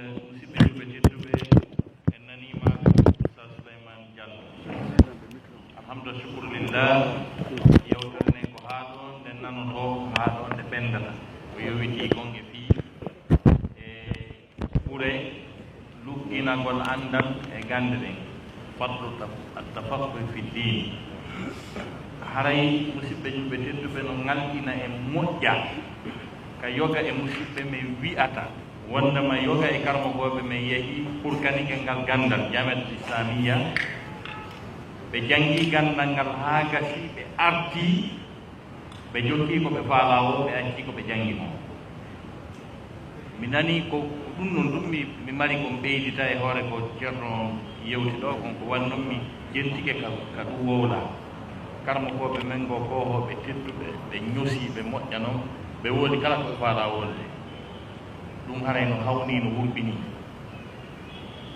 musidɓe julɓe tedduɓe en nanima Oustaz Souleymane Diallo. Alhamdulillah, shukrulillah, yewtere nde ko haa ɗo nde nanoto haa ɗo nde ɓendata ko yowiti gonge fii e ɓure lugginagol andal e gande ɗen fadlu attafaqquh fi din. Haray musidɓe julɓe tedduɓe no ngalɗina e moƴƴa ka yoga e musidɓe men wi'ata wondema yoga e karmogoɓe men yeehi pour kanike ngal gandal jamiatul islamia ɓe jangi gandal ngal haa gasi ɓe arti ɓe jokki ko ɓe faala o ɓe acci ko ɓe jangi mo. Mi nani ko ɗum noon ɗum mi mari ko ɓeydita e hoore ko ceerno yewti ɗo konko wannon mi jentike ka ɗum wowla karmogoɓe men go kohoɓe tedduɓe ɓe ñosi ɓe moƴƴano ɓe woodi kala ko ɓe faala wolde ɗum haray no hawni no wurɓini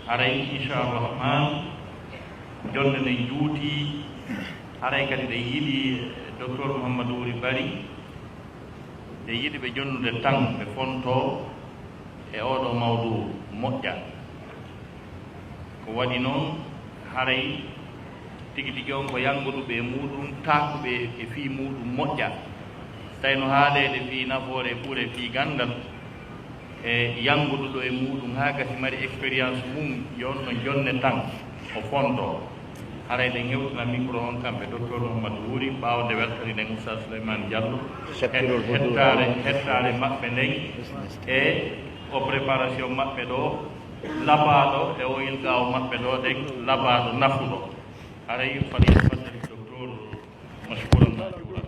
haray inchallah rahman jonde ne juuti haray kadi ɗe yiɗi docteur Mouhamadou Wuri Bari ɗe yiɗi ɓe jonnude tan ɓe fonto e oɗo mawdu moƴƴa ko waɗi noon haray tigi tigi on ko yangoɗuɓe e muɗum takuɓe e fii muɗum moƴƴa tawi no haalede fii nafoore ɓuure fii gandal e yangoɗuɗo e muɗum haa gasi mari expérience mum yonno jonne tan o fonto haray ɗe gewtina micro on kamɓe docteur Mouhamadou Wuri ɓawde weltorinen Oustaz Souleymane Diallo hettare maɓɓe nden e o préparation maɓɓe ɗo labaɗo e o ilgaw maɓɓe ɗo ɗen labaɗo nafuɗo haray fali faddali docteur mashkouran majura.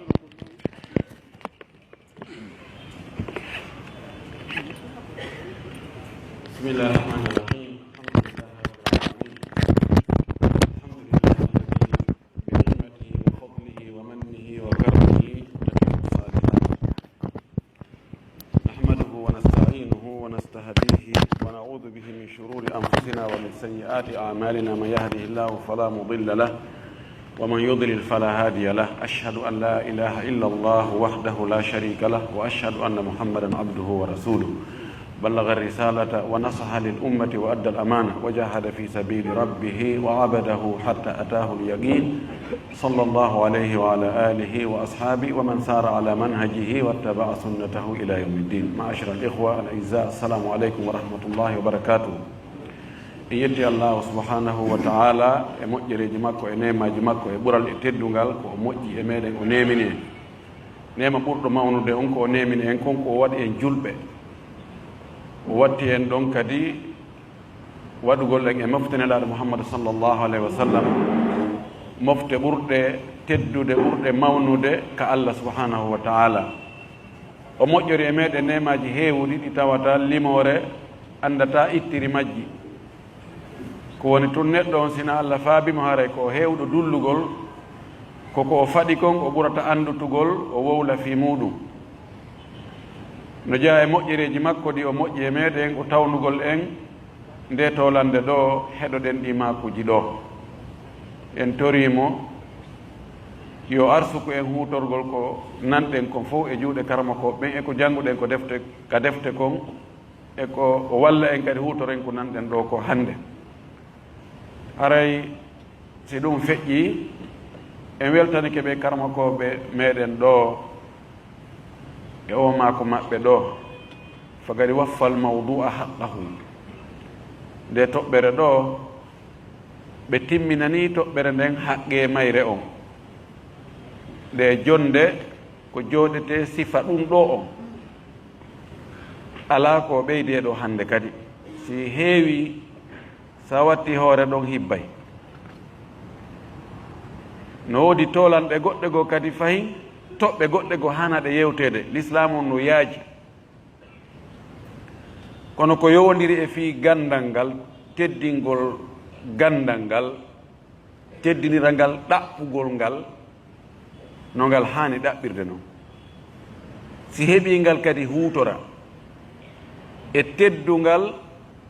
بسم الله الرحمن الرحيم. الحمد لله الذي بنعمته وفضله ومنه وكرمه نتم الصالحات نحمده ونستعينه ونستهديه ونعوذ به من شرور انفسنا ومن سيئات اعمالنا. من يهده الله فلا مضل له ومن يضلل فلا هادي له. اشهد ان لا اله الا الله وحده لا شريك له واشهد ان محمدا عبده ورسوله بلغ الرسالة ونصح للأمة وأدى الأمانة وجاهد في سبيل ربه وعبده حتى أتاه اليقين صلى الله عليه وعلى آله وأصحابه ومن سار على منهجه واتبع سنته إلى يوم الدين. معاشر الإخوة الأعزاء، السلام عليكم ورحمة الله وبركاته. إن يدي الله سبحانه وتعالى مؤجر جماكو إنما جماكو برال إتدنغال كو مؤجي إميدن ونيمني نيما برد ماونو دي أنكو ونيمني أنكو وادي إن جلبة watti en ɗon kadi waɗugol en e moftenelaaɗo Muhammad sallllahu alayhi wa sallam mofte ɓurɗe teddude ɓurɗe mawnude ka Allah subhanahu wa taala. o moƴƴori e meɗen nemaji heewuɗi ɗi tawata limore andata ittiri majji ko woni tun neɗɗo on sina Allah faabimo haray ko heewɗo dullugol koko o faɗi kon o ɓurata andutugol o wowla fi muɗum no jeeya e moƴƴereji makko ɗi o moƴƴi e meɗen o tawnugol en nde tolande ɗo heɗoɗen ɗi makuji ɗo. en torimo yo arsuku en hutorgol ko nanɗen kon fof e juuɗe karmakoɓe ɓen e ko jannguɗen ko defte kon e ko o walla en kadi hutoren ko nanɗen ɗo ko hannde. haray si ɗum feƴƴi en weltanike ɓe karmakoɓe meɗen ɗo e o maako maɓɓe ɗo fagari waffal mawdu'a haqqahu. nde toɓɓere ɗo ɓe timminani toɓɓere nden haqqe mayre on nde jonde ko jooɗete sifa ɗum ɗo on alaa ko ɓeydi ɗo hannde kadi si heewi sa watti hoore ɗon hibbay. no woodi tolanɗe goɗɗe goo kadi fayin toɓɓe goɗɗe go hanaɗe yewtede l'islamu no yaaji kono ko yowodiri e fii gandal ngal teddingol gandal ngal teddinira ngal ɗaɓɓugol ngal no ngal haani ɗaɓɓirde noon si heɓi ngal kadi huutora e teddungal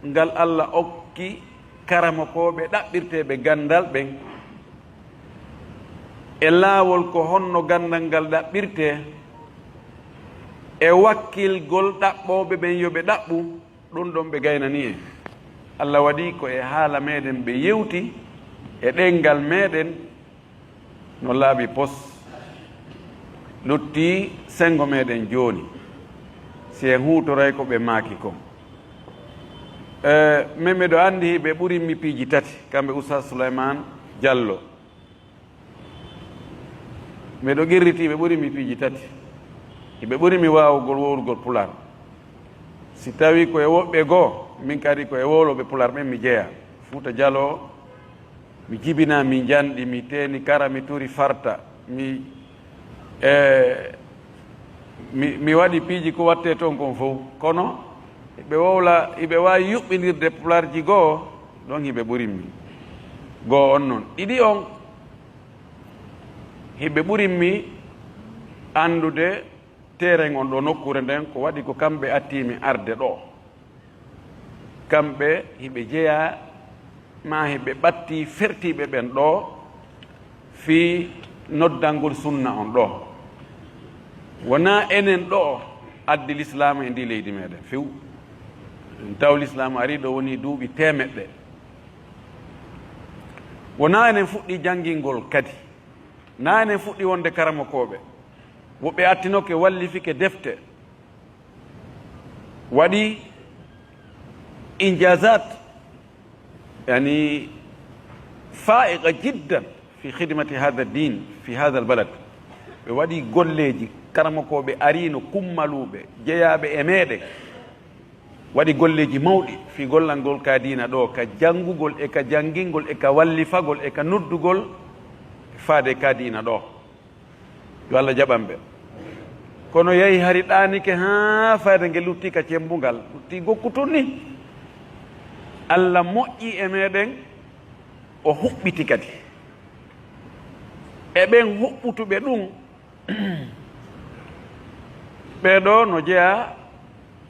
ngal Allah okki karamakoɓe ɗaɓɓirteɓe gandal ɓen e laawol ko honno gandal ngal ɗaɓɓirte e wakkilgol ɗaɓɓoɓe ɓen yoɓe ɗaɓɓu ɗum ɗon ɓe gaynani en Allah waɗi ko e haala meɗen ɓe yewti e ɗengal meɗen no laaɓi pos lutti sengo meɗen jooni si en huutoray ko ɓe maaki kon min miɗo anndi ɓe ɓuri mi piiji tati kamɓe Oustaz Souleymane Diallo miɗo girriti ɓe ɓuri mi piiji tati ɓe ɓuri mi waawugol wowrugol pular si tawi koye woɓɓe goo min kadi koye wowloɓe pular ɓen mi jeeya Fuuta Dialo mi jibina mi janɗi mi teeni kara mi turi farta mi waɗi piiji ko watte toon kon fof kono ɓe wowla iɓe wawi yuɓɓinirde pularji goo ɗon hiɓe ɓurinmi goo on noon ɗiɗi on hiɓe ɓurinmi andude terrain on ɗo nokkure nden ko waɗi ko kamɓe attimi arde ɗo kamɓe hiɓe jeeya ma hiɓe ɓatti fertiɓe ɓen ɗo fi noddangol sunna on ɗo wona enen ɗo addi l'islam e ndi leydi meɗen few taw l'islam ari ɗo woni duuɓi temeɗɗe wona enen fuɗɗi janngingol kadi na enen fuɗɗi wonde karamokoɓe woɓɓe attinoke wallifike defte waɗi injazat yani faiqa jiddan fi khidmati hada din fi hada albalad ɓe waɗi golleji karamokoɓe arino kummaluɓe jeeyaɓe e meɗen waɗi golleji mawɗi fi gollangol ka dina ɗo ka janngugol e ka janngingol e ka wallifagol e ka noddugol faade ka dina ɗo yo Allah jaɓan ɓe kono yehi hari ɗanike ha fayde nge lutti ka cembungal lutti gokkutun ni Allah moƴƴi e meɗen o huɓɓiti kadi e ɓen huɓɓutuɓe ɗum ɓeɗo no jeeya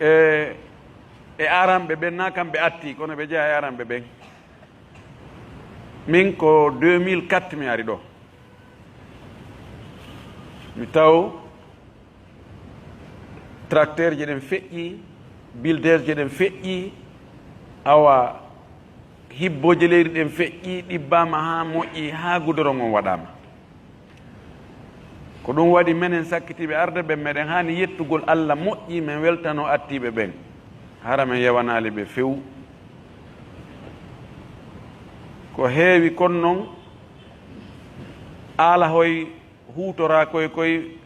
e aranɓe ɓen na kamɓe atti kono ɓe jeeya e aranɓe ɓen min ko 2004 mi ari ɗo mi taw tracteur je ɗen feƴƴi builder je ɗen feƴƴi awa hibboje leydi ɗen feƴƴi ɗibbama ha moƴƴi ha goudron on waɗama ko ɗum waɗi menen sakkitiɓe arde ɓen meɗen hani yettugol Allah moƴƴi men weltano attiɓe ɓen hara men yewanali ɓe few ko heewi kon noon ala hoy huutora koye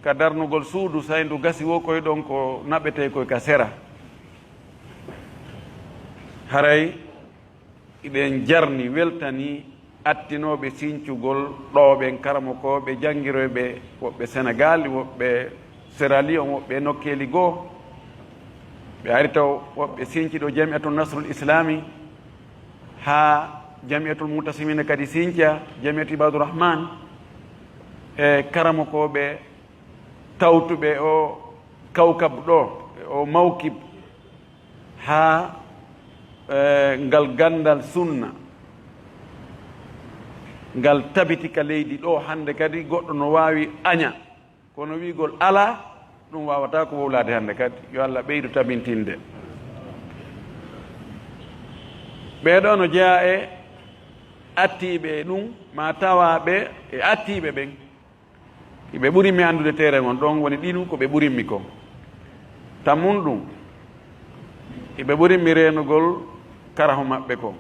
ka darnugol suudu sayndu gasi wo koye ɗon ko naɓete koye ka sera haray iɗen jarni weltani attinoɓe sincugol ɗoɓen karamokoɓe jangguiroɓe woɓɓe Sénégal woɓɓe Sierra Leone woɓɓe nokkeli goo ɓe ari taw woɓɓe sinciɗo jamiatul nasrul islami ha jamiatul mutasimina kadi sinthia jamiatu ibadourahman e karamokoɓe tawtuɓe o kawkab ɗo o mawkib ha ngal gandal sunna ngal tabitika leydi ɗo hande kadi goɗɗo no wawi aña kono wigol ala ɗum wawata ko wowlade hande kadi yo Allah ɓeydu tabintinde ɓeɗo no jeeya e attiɓe ɗum ma tawaɓe e attiɓe ɓen ɓe ɓurinmi andude terrain on ɗon woni ɗinu ko ɓe ɓurinmi kon tammun ɗum ɓe ɓurinmi renugol karaho maɓɓe kon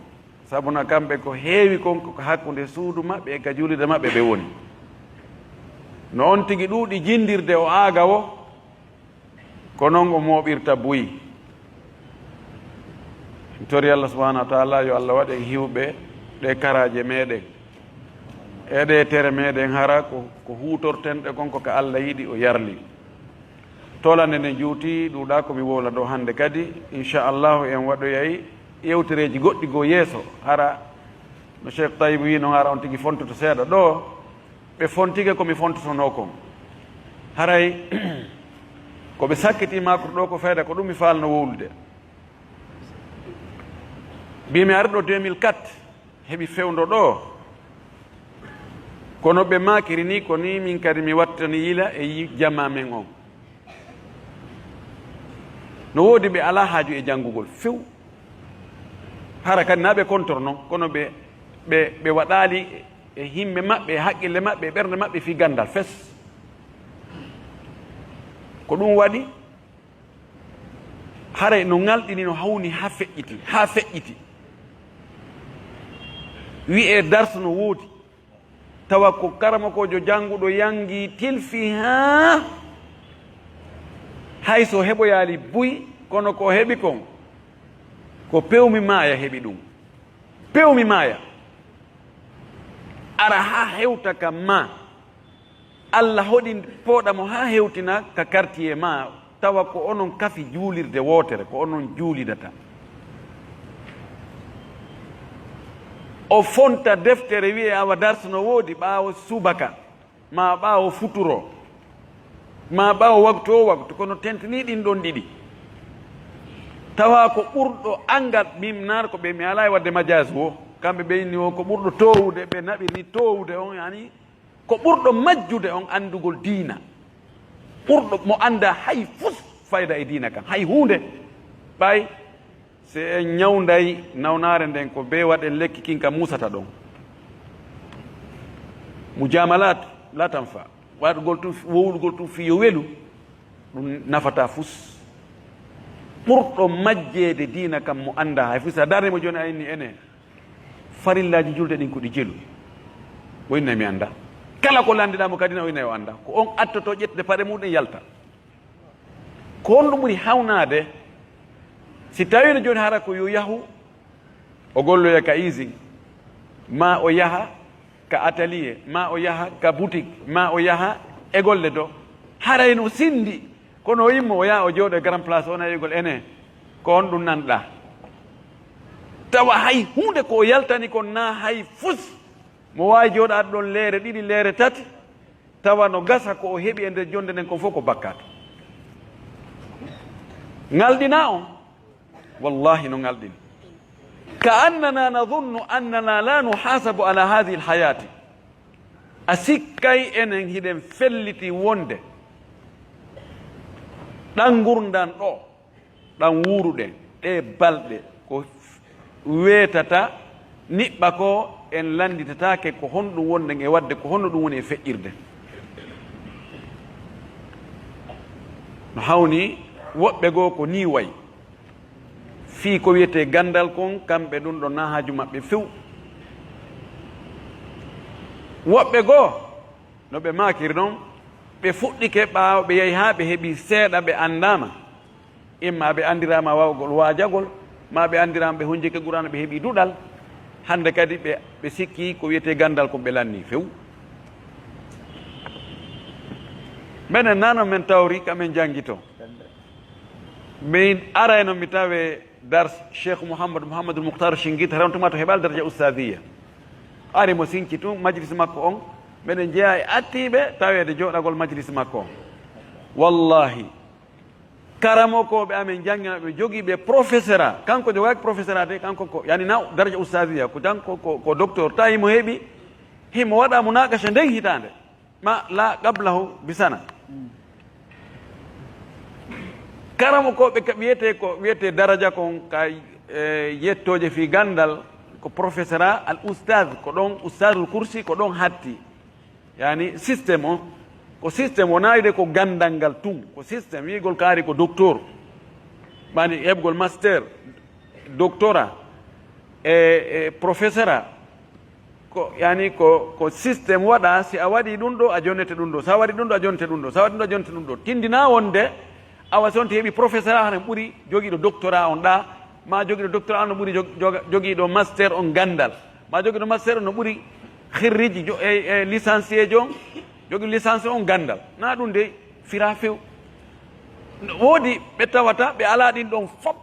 sabuna kamɓe ko heewi kon ko hakkude suudu maɓɓe e ka juulide maɓɓe ɓe woni no on tigi ɗuuɗi jindirde o aaga o ko noon o mooɓirta buyi tori Allah subahanahu wa taala yo Allah waɗen hiwɓe ɗe karaje meɗen eɗe tere meɗen hara ko huutortenɗe kon ko ka Allah yiɗi o yarli tolande nde juuti ɗuuɗa komi wowla ɗo hande kadi inchallahu en waɗoyay yewtereji goɗɗi goo yeeso hara no Cheikh Tayyib wi noon hara on tigi fontoto seeɗa ɗo ɓe fontigue komi fontotono kon haray koɓe sakkitima ko ɗo ko fayda ko ɗum mi falno wowlude mbimi ari ɗo 2004 heɓi fewdo ɗo kono ɓe makiri ni ko ni min kadi mi wattani yila e jamma men on no woodi ɓe ala haaju e janngugol few hara kadi na ɓe contor noon kono ɓe waɗaali e himɓe maɓɓe e haqqille maɓɓe e ɓernde maɓɓe fi gandal fes ko ɗum waɗi haray no ngalɗini no hawni ha feƴƴiti wi'e dars no woodi tawa ko karamakojo jannguɗo yangi tilfi ha hay so heɓoyaali buy kono ko heɓi kon ko pewmi maaya heɓi ɗum pewmi maaya ara ha hewta ka ma Allah hoɗi pooɗamo ha hewtina ka quartier ma tawa ko onon kafi juulirde wootere ko onon juulidata o fonta deftere wiye awa darsa no woodi ɓaawo subaka ma ɓaawo futuro ma ɓaawo waktu o waktu kono tentini ɗin ɗon ɗiɗi tawa ko ɓurɗo angal mimnar ko ɓe mi ala e wadde majase o kamɓe ɓeyni o ko ɓurɗo towude ɓe naɓirni towude on yani ko ɓurɗo majjude on andugol diina ɓurɗo mo anda hay fus fayda e diina kan hay hunde ɓay se en ñawday nawnare nden ko be waɗen lekki kinka musata ɗon mo jamalat latan fa waɗugol tum wowlugol tum fiyo welu ɗum nafata fus ɓurɗo majjede diina kam mo anda hay fus a darde mo joni ayni ene farillaji julde ɗin ko ɗi jelu woyna mi anda kala ko landiɗamo kadi na oyna o anda ko on attoto ƴettude paɗe muɗum yalta ko on ɗum ɓuri hawnade si tawino joni hara ko yo yahu o golloya ka usine ma o yaha ka atelier ma o yaha ka boutique ma o yaha e golle do harayno sindi kono o yimmo o yaha o jooɗo e grand place on ayigol ene ko on ɗum nanɗa tawa hay hunde ko o yaltani kon na hay fus mo wawi jooɗade ɗon leere ɗiɗi leere tati tawa no gasa ko o heeɓi e nder jonde nden kon fof ko bakkato ngalɗina on wallahi no ngalɗini ka annana nadunnu annana la nuhasabu ala hadihi lhayati a sikkay enen hiɗen felliti wonde ɗan gurdan ɗo ɗan wuuruɗen ɗe balɗe ko weetata niɓɓa ko en landitatake ko honɗum wonden e wadde ko honno ɗum woni e feƴƴirde no hawni woɓɓe goo ko ni wayi fii ko wiyete gandal kon kamɓe ɗum ɗo na haaju maɓɓe few woɓɓe goo no ɓe makiri noon ɓe fuɗɗike ɓaawo ɓe yehi haa ɓe heɓi seeɗa ɓe anndama imma ɓe andirama wawgol waajagol ma ɓe andirama ɓe hunjike gurano ɓe heeɓi duɗal hande kadi ɓe sikki ko wiyete gandal kon ɓe lanni few minen nano men tawri kamen janggito min arayno mi tawe dars cheikh mouhamadoul mouhtar Shinguitta rewntoma to heɓal daraja oustadiya ari mo sinki tum majlis makko on mbeɗen jeeya e attiɓe tawede jooɗagol majlis makko on wallahi karamokoɓe amen jangginaɓe jogiiɓe professeur a kanko jogaki professeur a de kanko ko yani na daraja oustadiya ko janko ko docteur tawi mo heeɓi himo waɗa mo naqasha nden hitande ma la qablahu bisana karamo koɓe ko wiyete daraja kon ka yettoje fi gandal ko professeur a al oustad ko ɗon oustadul coursi ko ɗon hatti yani systéme o ko systéme o nayide ko gandal ngal tun ko systéme wigol kaari ko docteur mani heɓgol master doctorat e professeur a ko yani ko systéme waɗa si a waɗi ɗum ɗo a jonnete ɗum ɗo sa waɗi ɗum ɗo a jonnete ɗum ɗo sa waɗi ɗum ɗo a jonnete ɗum ɗo tindina wonde awa sonto heeɓi professeur a hane ɓuuri jogiiɗo doctorat on ɗa ma jogiiɗo doctorat on no ɓuuri jogiiɗo master on gandal ma jogiiɗo master on no ɓuuri xirriji e licencié jo jogui licence on gandal na ɗum de fira few woodi ɓe tawata ɓe ala ɗin ɗon fop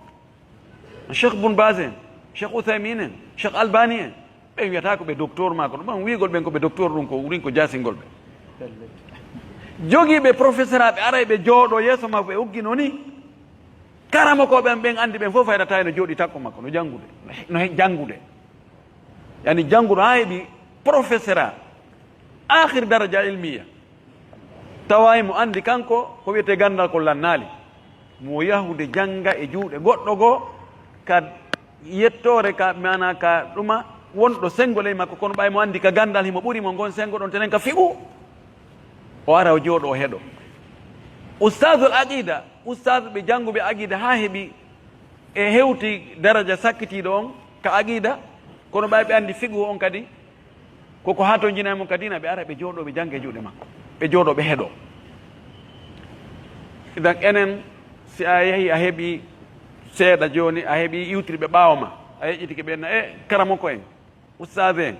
cheikh boun bas en cheikh outhaymin en cheikh albani en ɓe wiyata ko ɓe docteur ma ko ɗum wigol ɓen ko ɓe docteur ɗum ko wurin ko jasingol ɓe jogiiɓe professeur aɓe ara ɓe jooɗo yeeso makko ɓe uggino ni karama ko ɓen andi ɓen fof faydata no jooɗi takko makko no janngude no janngude yani jannguɗo ha heeɓi professeur a akhir daraja ilmiya tawayi mo andi kanko ko wiyete gandal ko lannaali mo yahude janga e juuɗe goɗɗo goo ka yettore ka mana ka ɗuma wonɗo sengo ley makko kono ɓay mo andi ka gandal himo ɓuri mo gon sengo ɗon tenen ka fiɓu o ara o jooɗo o heɗo ustadul aqida ustad ɓe janguɓe aqida ha heeɓi e hewti daraja sakkitiɗo on ka aqida kono ɓay ɓe andi figu on kadi koko ha to jinaymo kadina ɓe ara ɓe jooɗo ɓe jangge juuɗe makko ɓe jooɗo ɓe heɗo idan enen si a yeehi a heeɓi seeɗa joni a heeɓi iwtirɓe ɓaawma a yeƴƴitike ɓenna e karamoko en ustad en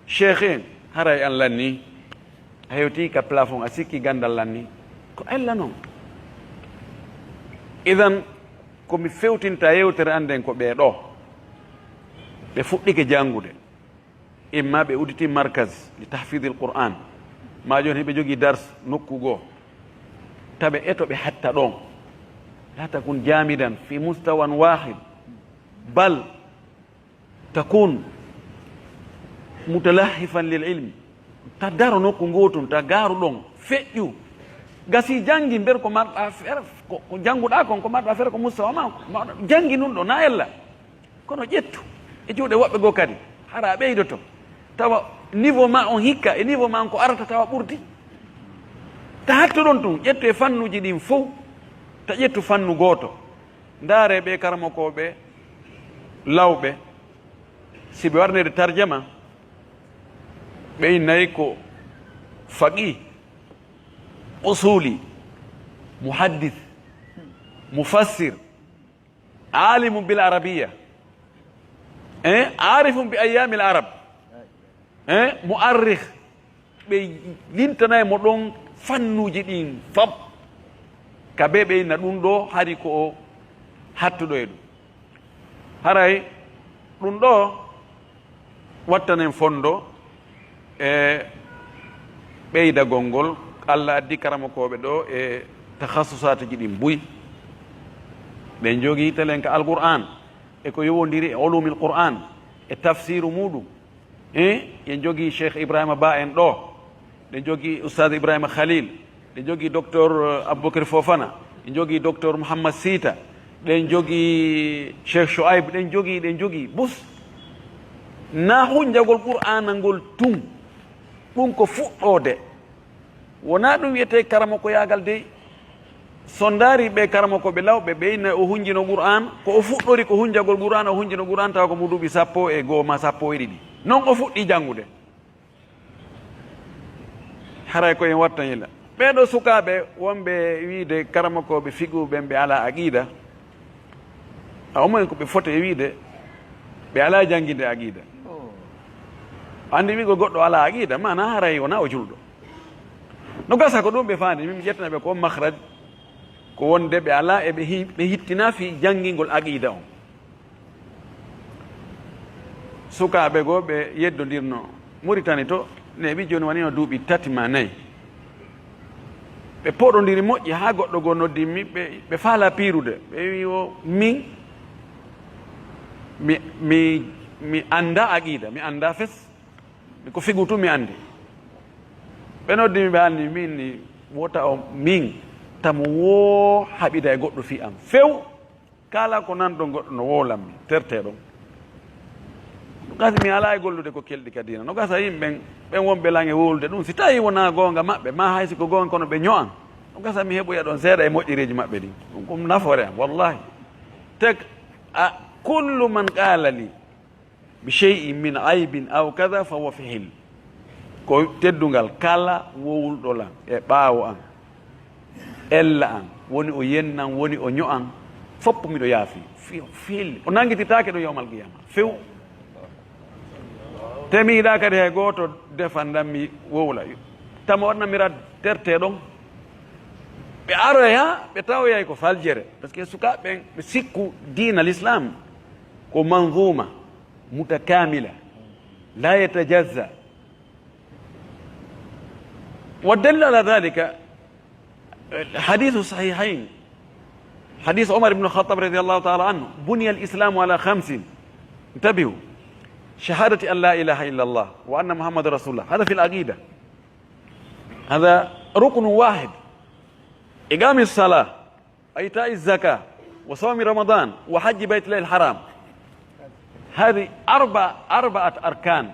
cheikh en haray an lanni a hewti ka plafond a sikki gandal lanni ko ella noon idan komi fewtinta yewtere anden ko ɓeeɗo ɓe fuɗɗike jangude imma ɓe uditi markase li tahfide l qur'an ma joni heɓe jogui dars nokku goo taɓe eto ɓe hatta ɗon la takun jamidan fi mustawan wahid bal takun mutalahifan lil ilmi ta daro nokku gotum ta garu ɗon feƴƴu gasi jangi nder ko marɗa feere ko janguɗa kon ko marɗa feere ko mustawa ma jangi nun ɗo na ella kono ƴettu e juuɗe woɓɓe goo kadi hara ɓeydoto tawa niveau ma on hikka e niveau ma on ko arata tawa ɓurdi ta hatto ɗon tun ƴettu e fannuji ɗin fof ta ƴettu fannu gooto ndaare ɓe karamokoɓe lawɓe si ɓe warnede tarjama ɓe nayi ko faqih usuli muhaddith mufassir alimu bil arabiya arifum bi ayami l arab muarrikh ɓe lintanayi mo ɗon fannuji ɗin fab ka be ɓeyna ɗum ɗo hari ko o hattuɗo e ɗum haray ɗum ɗo wattanen fondo e ɓeydagol ngol Allah addi karamakoɓe ɗo e tahassusatuji ɗin buy ɓe jogui telen ka alqur'an e ko yowodiri e ulumil qur'an e tafsiru muɗum yen jogui cheikh ibrahima ba en ɗo ɗe jogui oustad ibrahima khalil ɗe jogui docteur aboubacar fofana ɗe jogui docteur mouhammad sita ɗen jogui cheikh chouaib ɗen jogui bus na hunjagol qur'ana ngol tum ɗum ko fuɗɗode wona ɗum wiyete karama ko yagal dey so ndaari ɓe karama ko ɓe lawɓe ɓeyna o hunjino qur'an ko o fuɗɗori ko hunjagol qur'an o hunjino qur'an tawa ko mo duuɓi 10 ma 12 non o fuɗɗi janngude haray koyen wattanila ɓeɗo sukaɓe wonɓe wiide karama koɓe figuɓen ɓe ala aqida a omoen ko ɓe foti e wiide ɓe ala jangguinde aqida andi wigo goɗɗo ala aqida mana haray wona o julɗo no gasa ko ɗum ɓe faandi min ƴettanaɓe ko mahraj ko wonde ɓe ala e ɓe hittina fi janngingol aqida on sukaɓe goo ɓe yeddodirno Mauritanie to neɓi joni wanino duuɓi 3 ma 4 ɓe poɗodiri moƴƴi ha goɗɗo goo noddimi ɓe faala piirude ɓe wi o min mi anda aqida mi anda fes ko figu tu mi andi ɓe noddimi ɓe anni min ni wota o min tamo wo haɓida e goɗɗo fi am few kala ko nanɗo goɗɗo no wowlanmi terteɗon no gasi mi ala e gollude ko kelɗi ka dina no gasa yimɓen ɓen wonɓe lange wowlude ɗum si tawi wona gonga maɓɓe ma haysi ko gonga kono ɓe ño'an no gasa mi heɓoya ɗon seeɗa e moƴƴereji maɓɓe ɗin ɗum kom nafore am wallahi tek a kullu man qala li bi shay'in min aybin aw kada fa huwa fi hil ko teddungal kala wowulɗolan e ɓaawo an ella an woni o yennan woni o ño'an fopp miɗo yaafi fiilli o nanguititake ɗo yawmal qiyama few te mi yiɗa kadi hay gooto defandanmi wowla tama waɗnamira terteɗon ɓe aroya ɓe tawoyay ko faljere par ce que sukaɓeɓen ɓe sikku dina l'islam ko manzuma mutakamila la yatajazza والدليل على ذلك حديث صحيحين حديث عمر بن الخطاب رضي الله تعالى عنه بني الإسلام على 5 انتبهوا شهادة أن لا إله إلا الله وأن محمد رسول الله هذا في العقيدة هذا ركن واحد إقام الصلاة وإيتاء الزكاة وصوم رمضان وحج بيت الله الحرام. هذه أربعة أركان،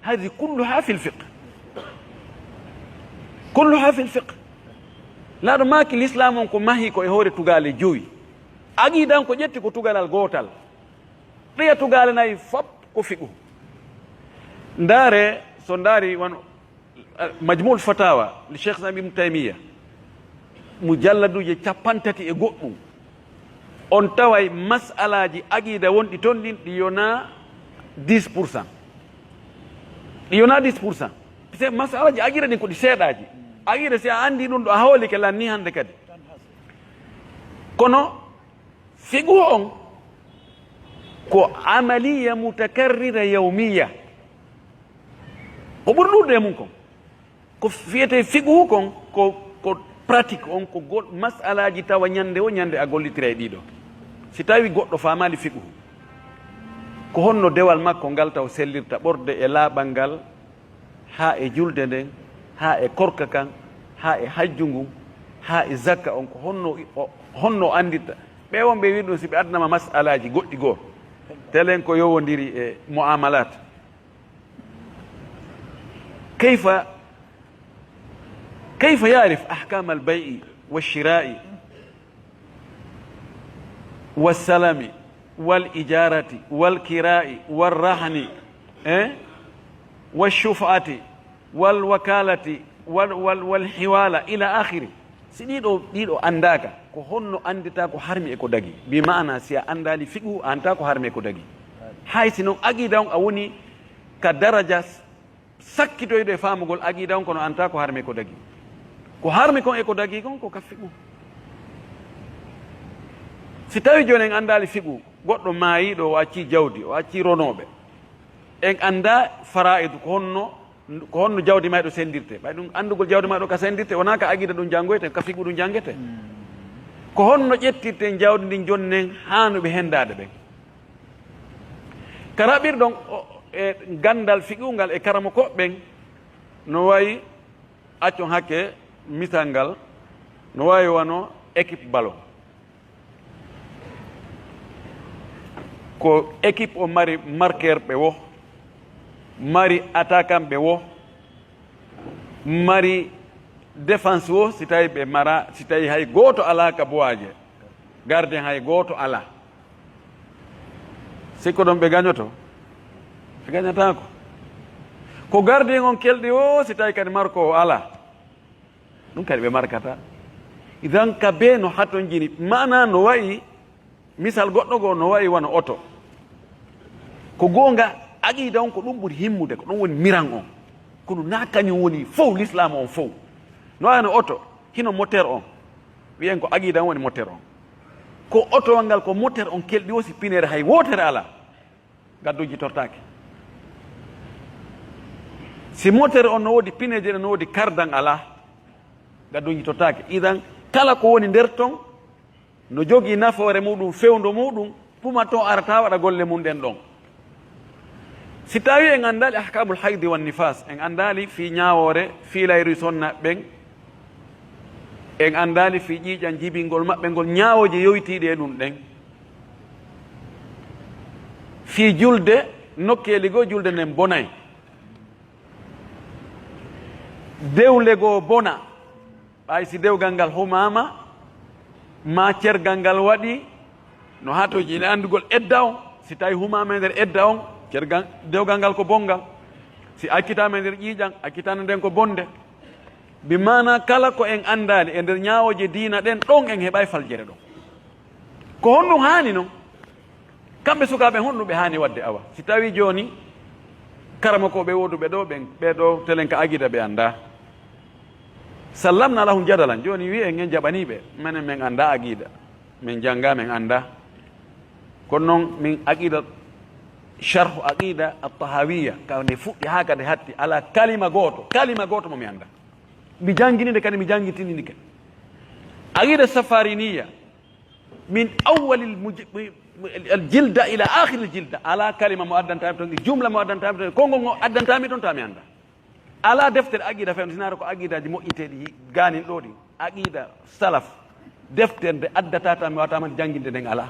هذه كلها في الفقه، كلها في الفقه. لا ماك الإسلام أنكم ما هي كهوري تقال جوي أجيد أنكم جت كتقال الغوتال ريا تقال ناي فب كفيكو داري صنداري مجموع الفتاوى للشيخ ابن تيمية مجلد يتشابنتتي إغوطم on taway masalaji aqida wonɗi toon ɗin ɗi yona 10%, ɗi yona 10%. Parce que masalaji aqida ɗin ko ɗi seeɗaji. Aqida si a andi ɗum ɗo a hawli ke lanni hande kadi. Kono fiqhu on ko amaliya mutakarrira yawmiya, ko ɓuri ɗuɗde e mum kon ko fiyete fiqhu kon ko pratique on ko masalaji tawa ñande o ñande a gollitira e ɗiɗo. Si tawi goɗɗo famali fiqhu ko honno dewal makko ngal taw sellirta ɓorde e laaɓal ngal ha e julde nden ha e korka kan ha e hajju ngun ha e zakka on ko honno andirta. ɓe won ɓe wi ɗum si ɓe adnama masalaji goɗɗi goo telen ko yowodiri e muamalat كيف يعرف أحكام البيع والشراء والسلم والإجارة والكراء والرهن والشفعة والوكالة والحوالة إلى آخره. سيدو أنداك ko honno andita ko harmi e ko dagi bi maana si a andali fiqhu anta ko harmi e ko dagi hay sinon aqida on a woni ka daraja sakkitoyde e famugol aqida on kono anta ko harmi e ko dagi. Ko harmi kon e ko dagi kon ko ka fiqhu. Si tawi joni en andali fiqhu goɗɗo maayiɗo o acci jawdi o acci ronoɓe en anda fara'id ko honno jawdi maɗo sendirte ɓay ɗum andugol jawdi maɗo ka sendirte wona ka aqida ɗum janggoyte ka fiqhu ɗum jangete. Ko honno ƴettirten jawdi ndin jonnen hanuɓe hendade ɓen. Ka raɓirɗon e gandal fiqhu ngal e karama koɓɓen no wayi accon hakke misal ngal no wawi wano équipe ballon ko équipe o mari marqueur ɓe wo mari attaquant ɓe wo mari défense wo si tawi ɓe mara si tawi hay gooto ala ka bowaje gardien hay gooto ala sikko ɗon ɓe gañoto ɓe gañatako ko gardien on kelɗi o si tawi kadi marko o ala ɗum kadi ɓe markata. Idan ka be no haton jini mana no wayi misal goɗɗo goo no wayi wona oto ko gonga aqida on ko ɗum ɓuri himmude ko ɗum woni miran on kono na kañum woni fof l'islam on fof no wayno oto hino moteur on wiyen ko aqida on woni moteur on ko oto ngal ko moteur on kelɗi o si pinere hay wotere ala gadduji tortake. Si moteur on no wodi pineje no wodi kardan ala gadduji tortake. Idan kala ko woni nder ton no jogi nafoore muɗum fewndo muɗum puma to arata waɗa golle mum ɗen ɗon. Si tawi en andali ahkamul haydi wan nifas en andali fi ñawore fi layri sonna ɓen en andali fi ƴiƴan jibingol maɓɓe ngol ñawoje yoytiɗe ɗum ɗen fi julde nokkeli goo julde nden bonay dewle goo bona ɓay si dewgal ngal humama ma cergal ngal waɗi no hatoji ine andugol edda on si tawi humama e nder edda on cergal dewgal ngal ko bongal si akkitama e nder ƴiƴan akkitano nden ko bonde bi mana kala ko en andali e nder ñawoje diina ɗen ɗon en heɓay faljere ɗon ko honɗum hani noon kamɓe sukaɓe honɗum ɓe hani wadde awa. Si tawi joni karama ko ɓe woduɓe ɗo ɓeɗo telen ka aqida ɓe anda sallamna lahum jadalan joni wi en jaɓaniɓe minen min anda aqida min jangga min anda kono noon min aqida sharhu aqida at-tahawiyya kande fuɗɗi ha kadi hatti ala kalima goto momi anda mi janginide kadi mi jangitinini kadi aqida safariniya min awwal aljilda ila akhir aljilda ala kalima mo addantami toon jumla mo addantami toon konngol ngo addantami toon tami anda ala deftere aqida fen sinara ko aqidaji moƴƴiteɗi ganin ɗo ɗi aqida salaf deftere nde addata tan mi watama jangguinde nden ala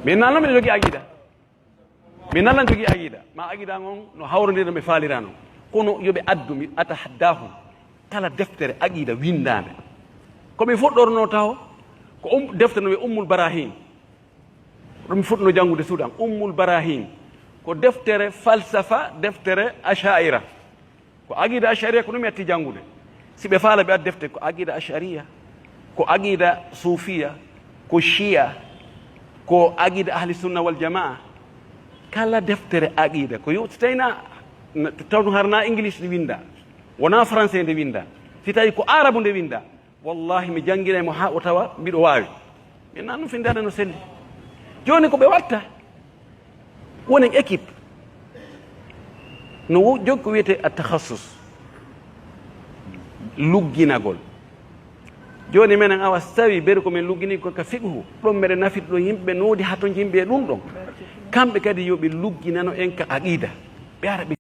min nalno mbiɗa jogui aqida min nallan jogui aqida ma aqida on no hawrodira mi faalirano kono yoɓe addu mi atahaddahum kala deftere aqida windande komi fuɗɗorno taw ko deftere no wiye ummul barahin ɗum fuɗɗono janngude suuɗan ummul barahin ko deftere falsafa deftere achaira ko aqida acharia ko ɗum yatti janngude si ɓe faala ɓe ad deftere ko aqida acharia ko aqida suufiya ko chia ko aqida ahli sunna wal jamaa kala deftere aqida ko so tawina tawno harna english nde winda wona français nde winda si tawi ko arabe nde winda wallahi mi jangguinaymo ha o tawa mbiɗo wawi min nan ɗum findade no selli joni ko ɓe watta wonen équipe no jogi ko wiyete a tahassus lugginagol joni minen awa so tawi ɓeri komin luggini ko ka fiqhu ɗon mbeɗe nafita ɗo yimɓe noodi hato yimɓe ɗum ɗon kamɓe kadi yoɓe lugginano en ka aqida ɓe ara ɓe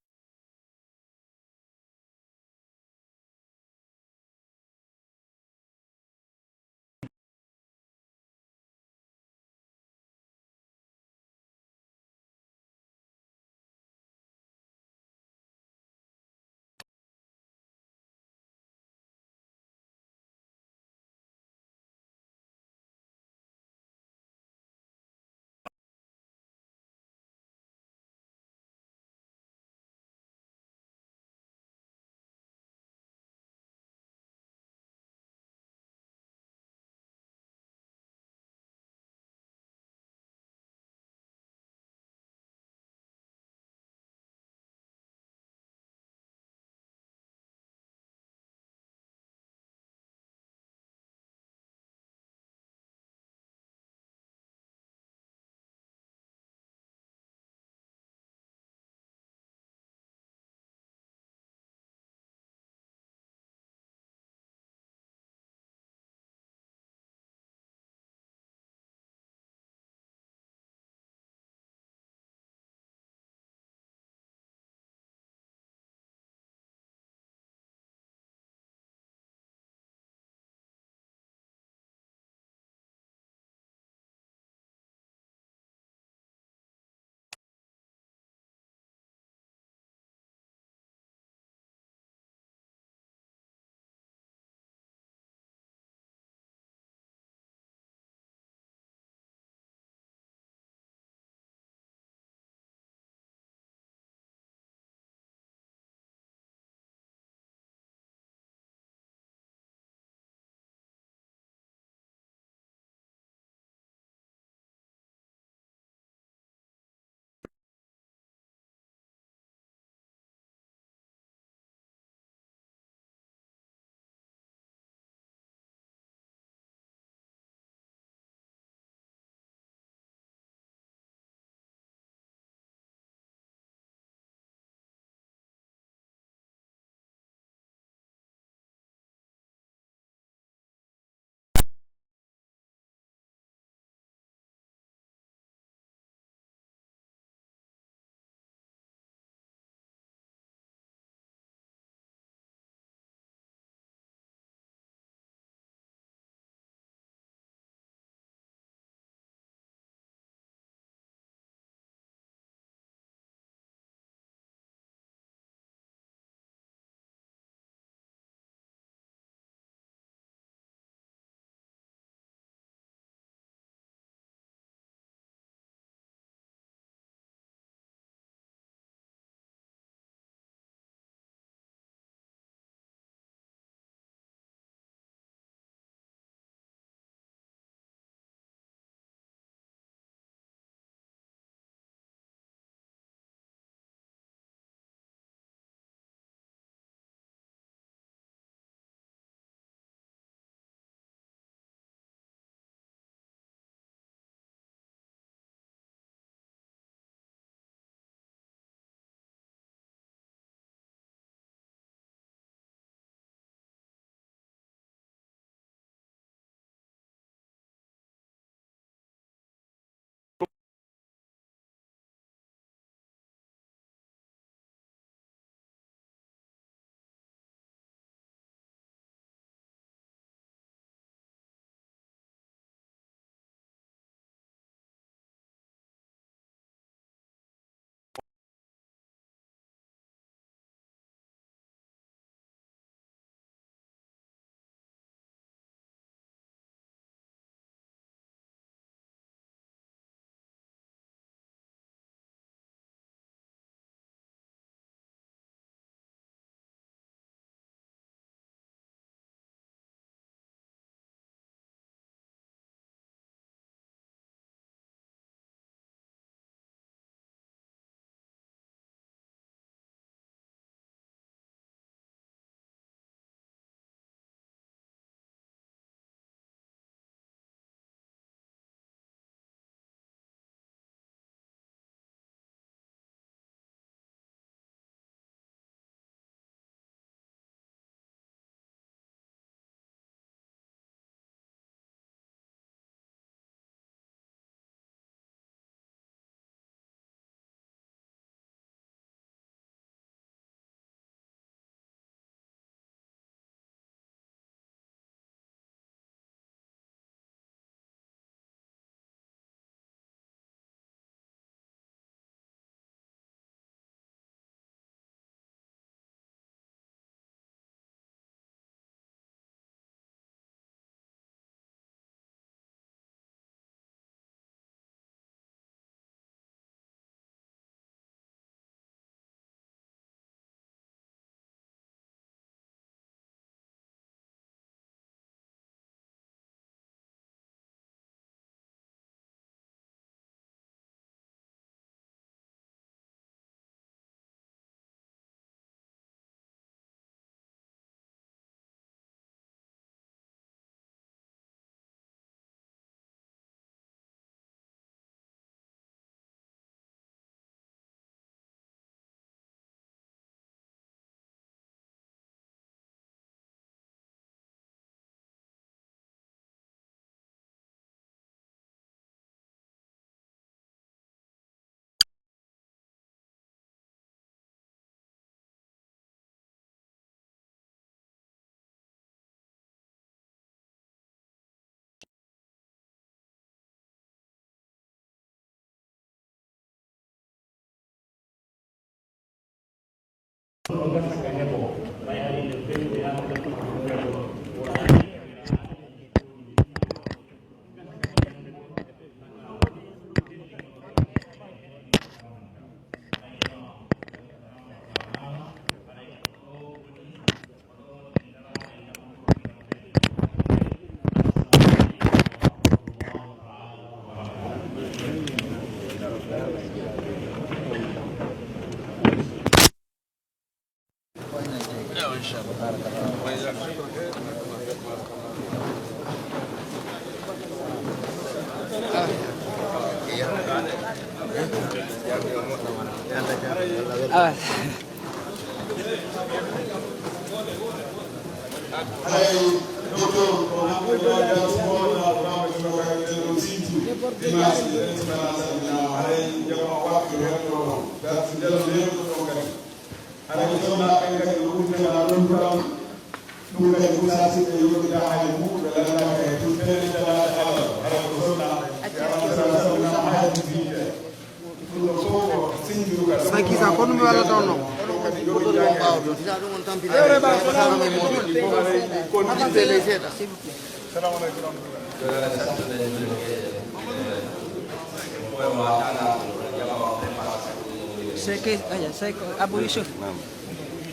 Saya Abu Yusuf.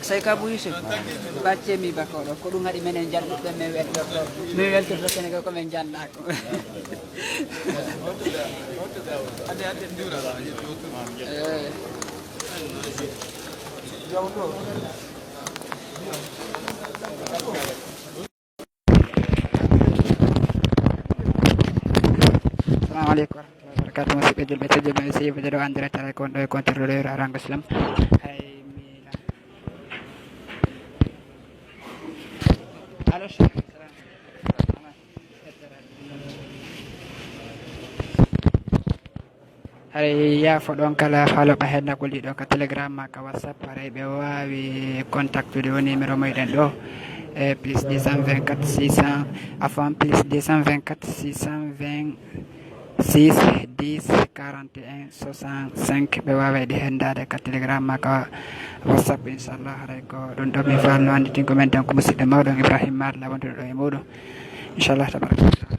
Saya ke Abu Yusuf. Baca mi bakoro. Ko dunga di menen jallu be me weddo. Me weddo to kene ko men jalla ko. Ada ndura la. Assalamualaikum warahmatullahi wabarakatuh. Masih kejel baca jemaah saya berdoa antara cara kontroler orang Islam. Hai Mila. Halo Syekh. Hari ya fodon kala halo bahena kuli do ka Telegram ka WhatsApp pare be wawi contact do numéro moyden do plus 224 600 afan plus 224 620 6 10 41 65 be wawi de henda de ka Telegram ka WhatsApp inshallah hay ko don do mi fanno andi tin comment ko musidɗo mawɗo Ibrahim Mar la wonto do e muɗum inshallah tabaraka